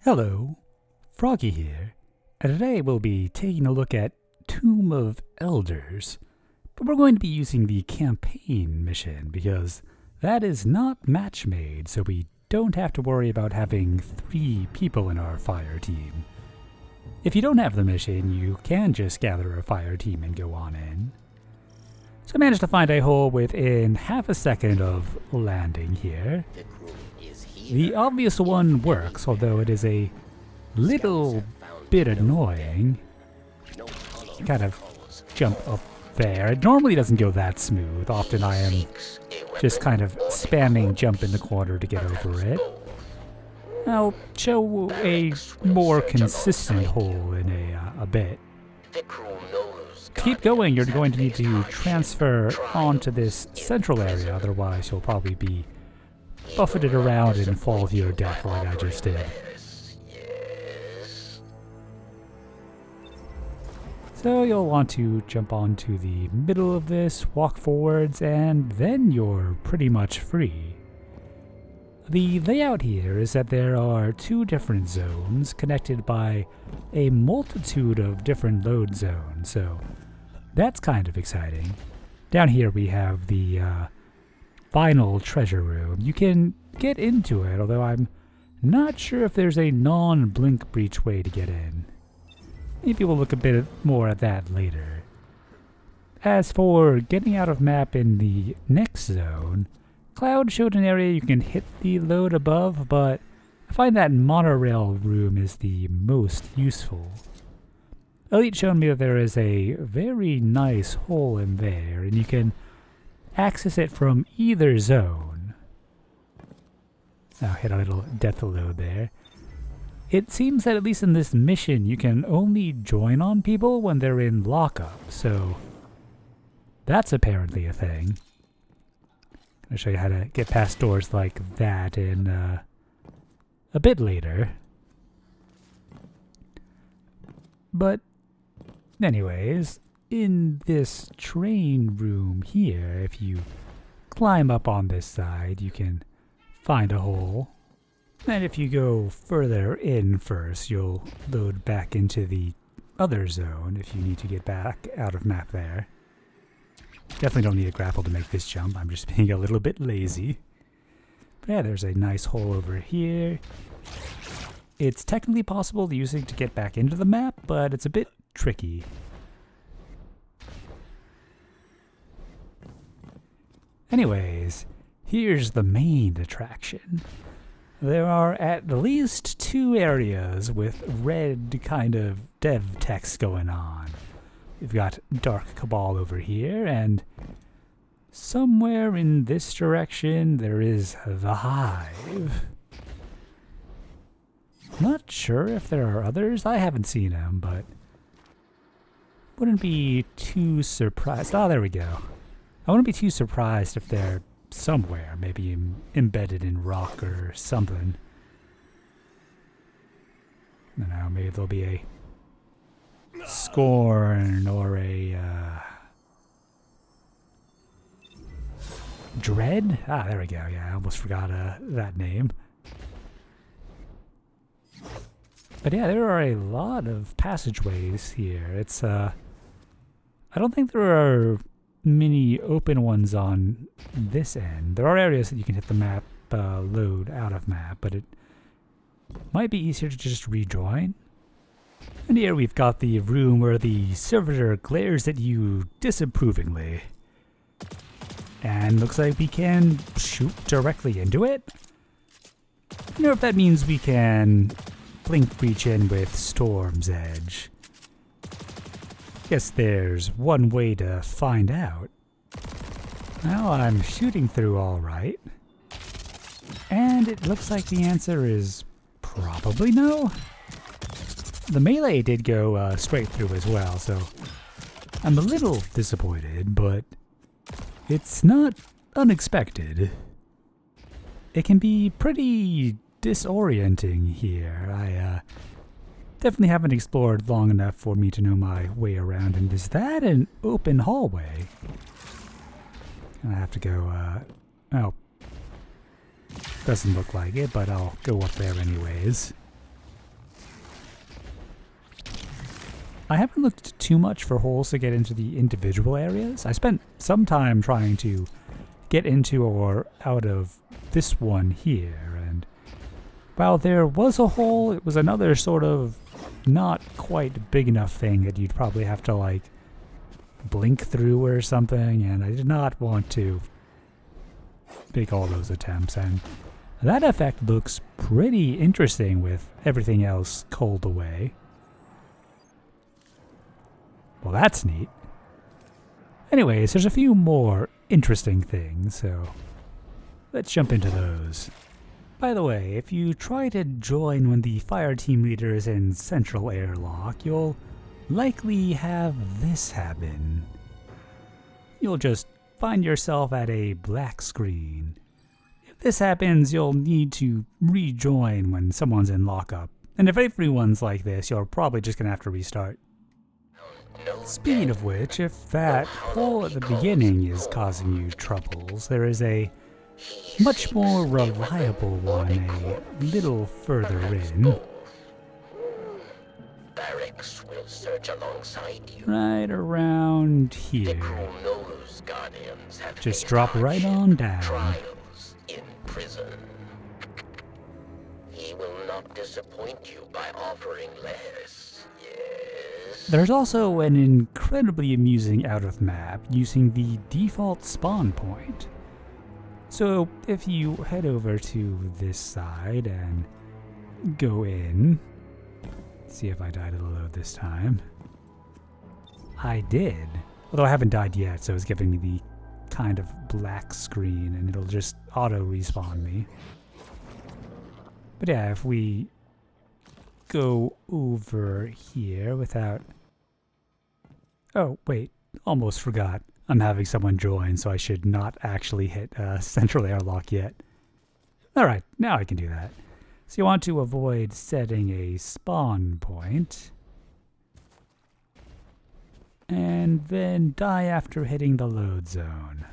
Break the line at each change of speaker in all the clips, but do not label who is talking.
Hello, Froggy here, and today we'll be taking a look at Tomb of Elders, but we're going to be using the campaign mission because that is not match-made, so we don't have to worry about having 3 people in our fire team. If you don't have the mission, you can just gather a fire team and go on in. So I managed to find a hole within half a second of landing here. The obvious one works, although it is a little bit annoying. Kind of jump up there. It normally doesn't go that smooth. Often I am just kind of spamming jump in the corner to get over it. I'll show a more consistent hole in a bit. To keep going, you're going to need to transfer onto this central area, otherwise you'll probably be buffeted around and fall to your death like I just did. So you'll want to jump onto the middle of this, walk forwards, and then you're pretty much free. The layout here is that there are 2 different zones connected by a multitude of different load zones, so that's kind of exciting. Down here we have the final treasure room. You can get into it, although I'm not sure if there's a non-blink breach way to get in. Maybe we'll look a bit more at that later. As for getting out of map in the next zone, Cloud showed an area you can hit the load above, but I find that Monorail Room is the most useful. Elite showed me that there is a very nice hole in there, and you can access it from either zone. I'll hit a little depth load there. It seems that at least in this mission, you can only join on people when they're in lockup, so that's apparently a thing. I'll show you how to get past doors like that in a bit later. But anyways, in this train room here, if you climb up on this side, you can find a hole. And if you go further in first, you'll load back into the other zone if you need to get back out of map there. Definitely don't need a grapple to make this jump. I'm just being a little bit lazy. But yeah, there's a nice hole over here. It's technically possible to get back into the map, but it's a bit tricky. Anyways, here's the main attraction. There are at least 2 areas with red kind of dev text going on. We've got Dark Cabal over here, and somewhere in this direction there is the Hive. Not sure if there are others. I haven't seen them, but wouldn't be too surprised. Oh, there we go. I wouldn't be too surprised if they're somewhere, maybe embedded in rock or something. I don't know, maybe there'll be a Scorn or a Dread? Ah, there we go. Yeah, I almost forgot that name. But yeah, there are a lot of passageways here. It's I don't think there are many open ones on this end. There are areas that you can hit the map load out of map, but it might be easier to just rejoin. And here we've got the room where the servitor glares at you disapprovingly. And looks like we can shoot directly into it. I don't know if that means we can blink breach in with Storm's Edge. Guess there's one way to find out. Well, I'm shooting through all right. And it looks like the answer is probably no. The melee did go straight through as well, so I'm a little disappointed, but it's not unexpected. It can be pretty disorienting here. I definitely haven't explored long enough for me to know my way around. And is that an open hallway? I have to go, oh, doesn't look like it, but I'll go up there anyways. I haven't looked too much for holes to get into the individual areas. I spent some time trying to get into or out of this one here, and while there was a hole, it was another sort of not quite big enough thing that you'd probably have to like blink through or something, and I did not want to make all those attempts, and that effect looks pretty interesting with everything else culled away. Well, that's neat. Anyways, there's a few more interesting things, so let's jump into those. By the way, if you try to join when the fire team leader is in central airlock, you'll likely have this happen. You'll just find yourself at a black screen. If this happens, you'll need to rejoin when someone's in lockup. And if everyone's like this, you're probably just gonna have to restart. Speaking of which, if that hole at the beginning is causing you troubles, there is a much more reliable one a little further in.
Barracks will search alongside you.
Right around here. Just drop right on down.
Trials in prison. He will not disappoint you by offering less. Yes.
There's also an incredibly amusing out of map using the default spawn point. So if you head over to this side and go in, see if I died of the load this time. I did. Although I haven't died yet, so it's giving me the kind of black screen and it'll just auto respawn me. But yeah, if we go over here without... Oh, wait. Almost forgot. I'm having someone join, so I should not actually hit central airlock yet. Alright, now I can do that. So you want to avoid setting a spawn point. And then die after hitting the load zone.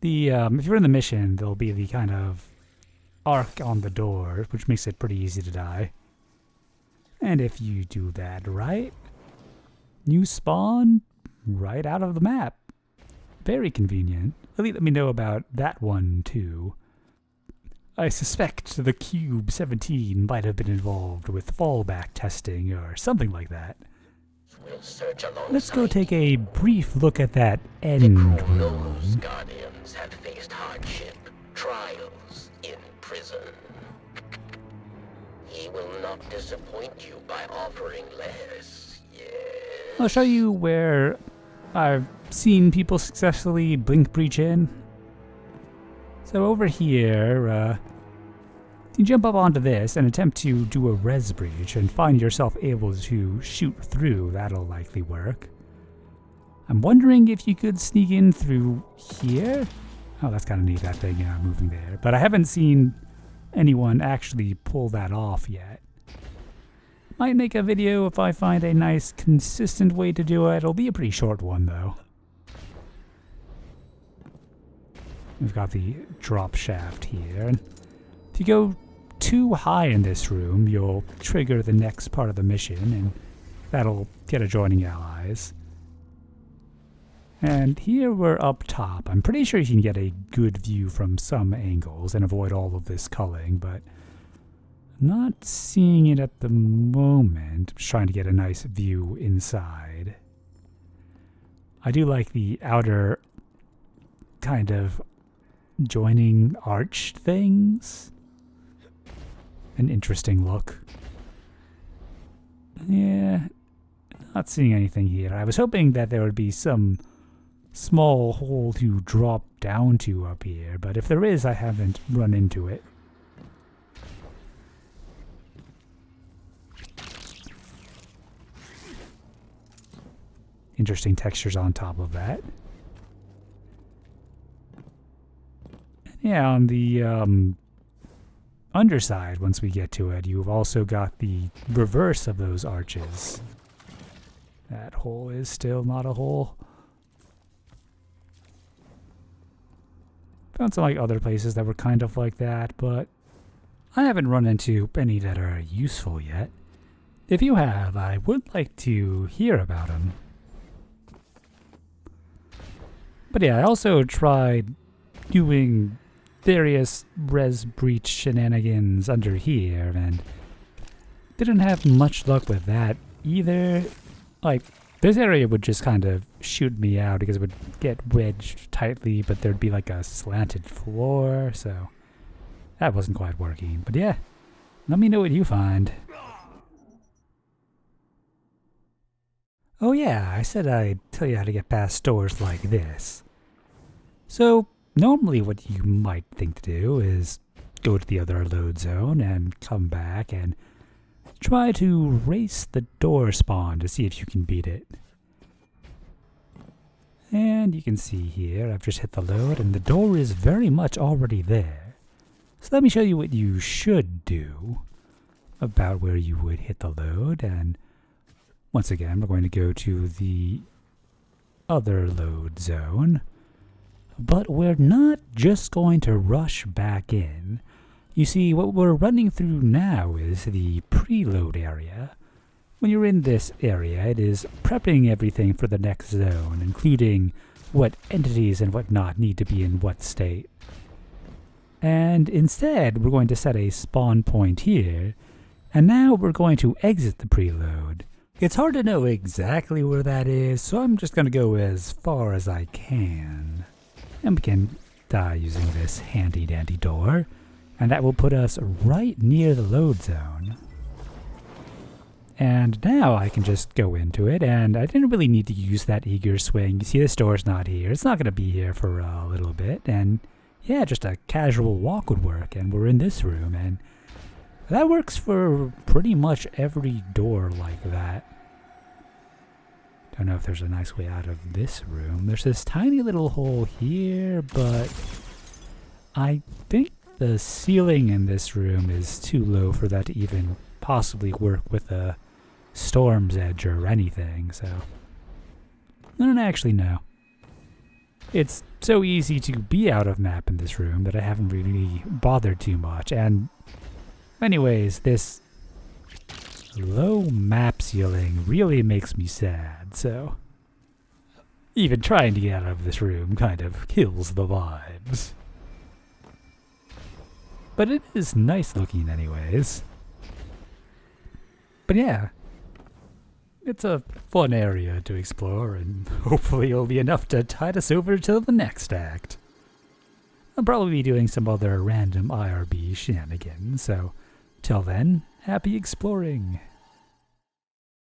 If you're in the mission, there'll be the kind of arc on the door, which makes it pretty easy to die. And if you do that right, you spawn right out of the map. Very convenient. Let me know about that one too. I suspect the Cube 17 might have been involved with fallback testing or something like that. Let's go take a brief look at that end room.
Guardians have faced hardship, trials in prison. He will not disappoint you by offering less. Yes.
I'll show you where I've seen people successfully blink breach in. So over here, you jump up onto this and attempt to do a res breach and find yourself able to shoot through. That'll likely work. I'm wondering if you could sneak in through here. Oh, that's kind of neat, that thing moving there. But I haven't seen anyone actually pull that off yet. Might make a video if I find a nice, consistent way to do it. It'll be a pretty short one, though. We've got the drop shaft here. If you go too high in this room, you'll trigger the next part of the mission, and that'll get adjoining allies. And here we're up top. I'm pretty sure you can get a good view from some angles and avoid all of this culling, but I'm not seeing it at the moment. I'm just trying to get a nice view inside. I do like the outer kind of joining arch things. An interesting look. Yeah, not seeing anything here. I was hoping that there would be some small hole to drop down to up here, but if there is, I haven't run into it. Interesting textures on top of that. Yeah, on the underside, once we get to it, you've also got the reverse of those arches. That hole is still not a hole. Found some like other places that were kind of like that, but I haven't run into any that are useful yet. If you have, I would like to hear about them. But yeah, I also tried doing various res breach shenanigans under here, and didn't have much luck with that either. Like, this area would just kind of shoot me out because it would get wedged tightly, but there'd be like a slanted floor, so that wasn't quite working. But yeah, let me know what you find. Oh yeah, I said I'd tell you how to get past doors like this. So, normally what you might think to do is go to the other load zone and come back and try to race the door spawn to see if you can beat it. And you can see here, I've just hit the load and the door is very much already there. So let me show you what you should do about where you would hit the load. And once again, we're going to go to the other load zone. But we're not just going to rush back in. You see, what we're running through now is the preload area. When you're in this area, it is prepping everything for the next zone, including what entities and whatnot need to be in what state. And instead, we're going to set a spawn point here, and now we're going to exit the preload. It's hard to know exactly where that is, so I'm just going to go as far as I can. And we can die using this handy dandy door, and that will put us right near the load zone. And now I can just go into it, and I didn't really need to use that eager swing. You see this door's not here. It's not going to be here for a little bit, and yeah, just a casual walk would work, and we're in this room, and that works for pretty much every door like that. Don't know if there's a nice way out of this room. There's this tiny little hole here, but I think the ceiling in this room is too low for that to even possibly work with a storm's edge or anything, so I don't actually know. It's so easy to be out of map in this room that I haven't really bothered too much, and anyways, this low map ceiling really makes me sad, so even trying to get out of this room kind of kills the vibes. But it is nice looking anyways. But yeah, it's a fun area to explore, and hopefully it'll be enough to tide us over till the next act. I'll probably be doing some other random IRB shenanigans, so till then, happy exploring.